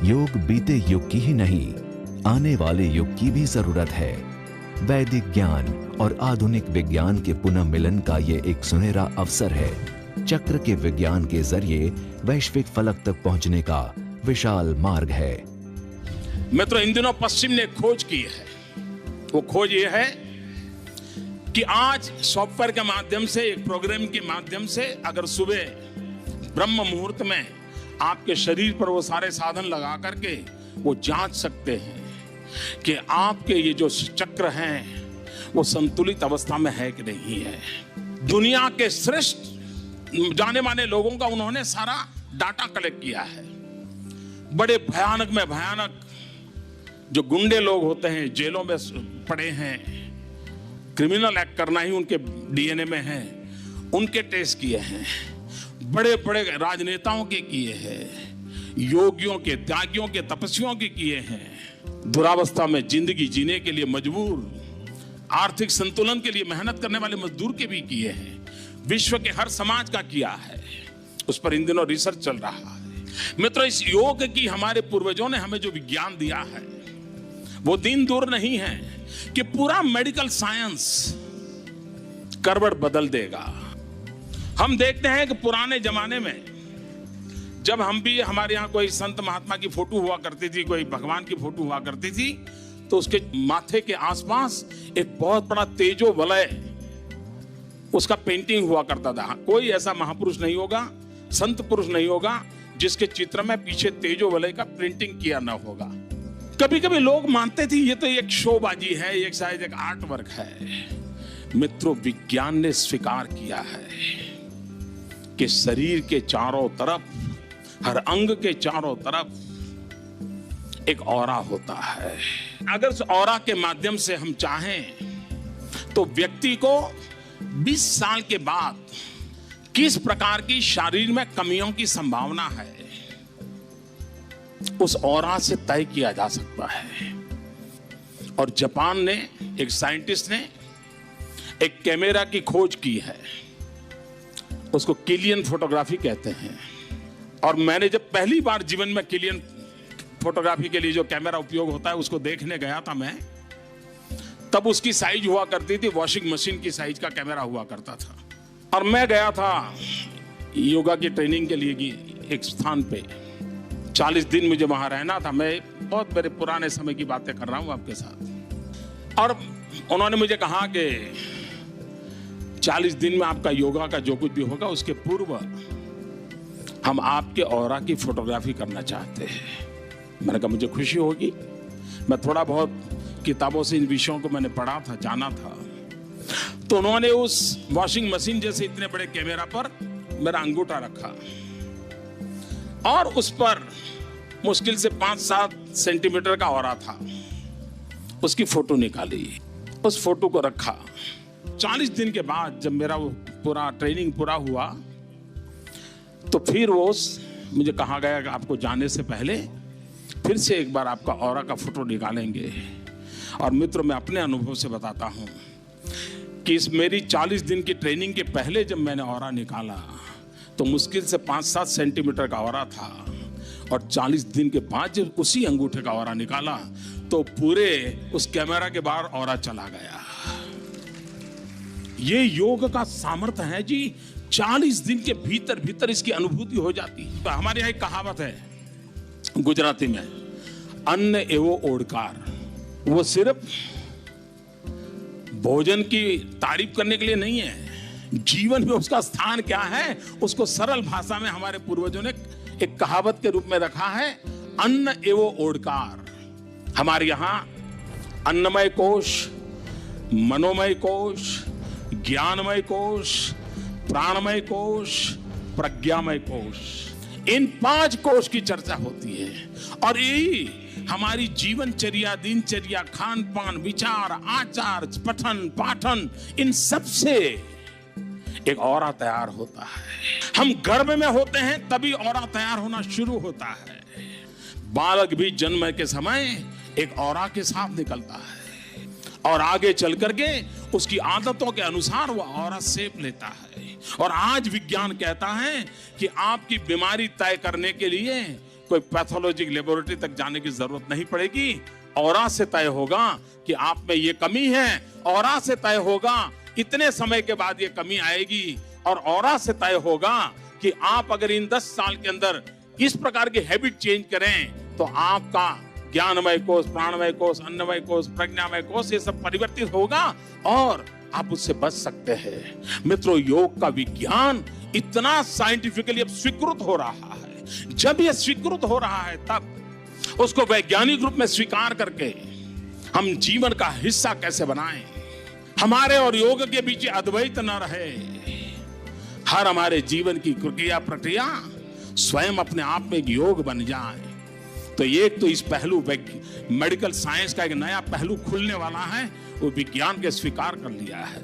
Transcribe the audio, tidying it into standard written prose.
योग बीते युग की ही नहीं, आने वाले युग की भी जरूरत है। वैदिक ज्ञान और आधुनिक विज्ञान के पुनः मिलन का ये एक सुनहरा अवसर है। चक्र के विज्ञान के जरिए वैश्विक फलक तक पहुंचने का विशाल मार्ग है। मित्रों, इन दिनों पश्चिम ने खोज की है। वो खोज ये है कि आज सॉफ्टवेयर के माध्यम से, एक प्रोग्राम के माध्यम से, अगर सुबह ब्रह्म मुहूर्त में आपके शरीर पर वो सारे साधन लगा करके वो जांच सकते हैं कि आपके ये जो चक्र हैं वो संतुलित अवस्था में है कि नहीं है। दुनिया के श्रेष्ठ जाने माने लोगों का उन्होंने सारा डाटा कलेक्ट किया है। बड़े भयानक में भयानक जो गुंडे लोग होते हैं, जेलों में पड़े हैं, क्रिमिनल एक्ट करना ही उनके डीएनए में है, उनके टेस्ट किए हैं। बड़े बड़े राजनेताओं के किए हैं, योगियों के, त्यागियों के, तपस्वियों के किए हैं। दुरावस्था में जिंदगी जीने के लिए मजबूर, आर्थिक संतुलन के लिए मेहनत करने वाले मजदूर के भी किए हैं। विश्व के हर समाज का किया है। उस पर इन दिनों रिसर्च चल रहा है। मित्रों, इस योग की हमारे पूर्वजों ने हमें जो विज्ञान दिया है वो दिन दूर नहीं है कि पूरा मेडिकल साइंस करवट बदल देगा। हम देखते हैं कि पुराने जमाने में जब हम भी, हमारे यहाँ कोई संत महात्मा की फोटो हुआ करती थी, कोई भगवान की फोटो हुआ करती थी, तो उसके माथे के आसपास एक बहुत बड़ा तेजो वलय उसका पेंटिंग हुआ करता था। कोई ऐसा महापुरुष नहीं होगा, संत पुरुष नहीं होगा जिसके चित्र में पीछे तेजो वलय का प्रिंटिंग किया ना होगा। कभी कभी लोग मानते थे ये तो एक शोबाजी है, एक शायद एक आर्ट वर्क है। मित्रों, विज्ञान ने स्वीकार किया है कि शरीर के चारों तरफ, हर अंग के चारों तरफ एक ऑरा होता है। अगर उस ऑरा के माध्यम से हम चाहें तो व्यक्ति को 20 साल के बाद किस प्रकार की शरीर में कमियों की संभावना है, उस ऑरा से तय किया जा सकता है। और जापान ने, एक साइंटिस्ट ने एक कैमरा की खोज की है, उसको किलियन फोटोग्राफी कहते हैं। और मैंने जब पहली बार जीवन में किलियन फोटोग्राफी के लिए जो कैमरा उपयोग होता है उसको देखने गया था मैं, तब उसकी साइज हुआ करती थी वॉशिंग मशीन की साइज का कैमरा हुआ करता था। और मैं गया था योगा की ट्रेनिंग के लिए एक स्थान पे, 40 दिन मुझे वहां रहना था। मैं बहुत बड़े पुराने समय की बातें कर रहा हूं आपके साथ। और उन्होंने मुझे कहा कि 40 दिन में आपका योगा का जो कुछ भी होगा उसके पूर्व हम आपके ऑरा की फोटोग्राफी करना चाहते हैं। मैंने कहा मुझे खुशी होगी। मैं थोड़ा बहुत किताबों से इन विषयों को मैंने पढ़ा था, जाना था। तो उन्होंने उस वॉशिंग मशीन जैसे इतने बड़े कैमरा पर मेरा अंगूठा रखा और उस पर मुश्किल से 5-7 सेंटीमीटर का ऑरा था। उसकी फोटो निकाली, उस फोटो को रखा। 40 दिन के बाद जब मेरा वो पूरा ट्रेनिंग पूरा हुआ तो फिर वो मुझे कहा गया कि आपको जाने से पहले फिर से एक बार आपका ऑरा का फोटो निकालेंगे। और मित्रों, मैं अपने अनुभव से बताता हूं कि इस मेरी 40 दिन की ट्रेनिंग के पहले जब मैंने ऑरा निकाला तो मुश्किल से 5-7 सेंटीमीटर का ऑरा था। और 40 दिन के बाद जब उसी अंगूठे का ऑरा निकाला तो पूरे उस कैमरा के बाहर ऑरा चला गया। ये योग का सामर्थ्य है जी। 40 दिन के भीतर भीतर इसकी अनुभूति हो जाती है। तो हमारे यहाँ एक कहावत है गुजराती में, अन्न एवो ओडकार। वो सिर्फ भोजन की तारीफ करने के लिए नहीं है, जीवन में उसका स्थान क्या है उसको सरल भाषा में हमारे पूर्वजों ने एक कहावत के रूप में रखा है, अन्न एवो ओडकार। हमारे यहां अन्नमय कोश, मनोमय कोश, ज्ञानमय कोश, प्राणमय कोश, प्रज्ञामय कोश, इन 5 कोश की चर्चा होती है। और यही हमारी जीवनचर्या, दिनचर्या, खान पान, विचार, आचार, पठन पाठन, इन सब से एक ऑरा तैयार होता है। हम गर्भ में होते हैं तभी ऑरा तैयार होना शुरू होता है। बालक भी जन्म के समय एक ऑरा के साथ निकलता है और आगे चल करके उसकी आदतों के अनुसार वो ऑरा शेप लेता है। और आज विज्ञान कहता है कि आपकी बीमारी तय करने के लिए कोई पैथोलॉजी लेबोरेटरी तक जाने की जरूरत नहीं पड़ेगी। ऑरा से तय होगा कि आप में ये कमी है, ऑरा से तय होगा इतने समय के बाद ये कमी आएगी, और ऑरा से तय होगा कि आप अगर इन 10 साल के अंदर इस प्रकार की हैबिट चेंज करें तो आपका ज्ञानमय कोष, प्राणमय कोष, अन्नमय कोष, प्रज्ञामय कोष ये सब परिवर्तित होगा और आप उससे बच सकते हैं। मित्रों, योग का विज्ञान इतना साइंटिफिकली अब स्वीकृत हो रहा है। जब यह स्वीकृत हो रहा है तब उसको वैज्ञानिक रूप में स्वीकार करके हम जीवन का हिस्सा कैसे बनाएं, हमारे और योग के बीच अद्वैत न रहे, हर हमारे जीवन की क्रिया प्रक्रिया स्वयं अपने आप में एक योग बन जाए। तो एक तो इस पहलू मेडिकल साइंस का एक नया पहलू खुलने वाला है, वो विज्ञान के स्वीकार कर लिया है।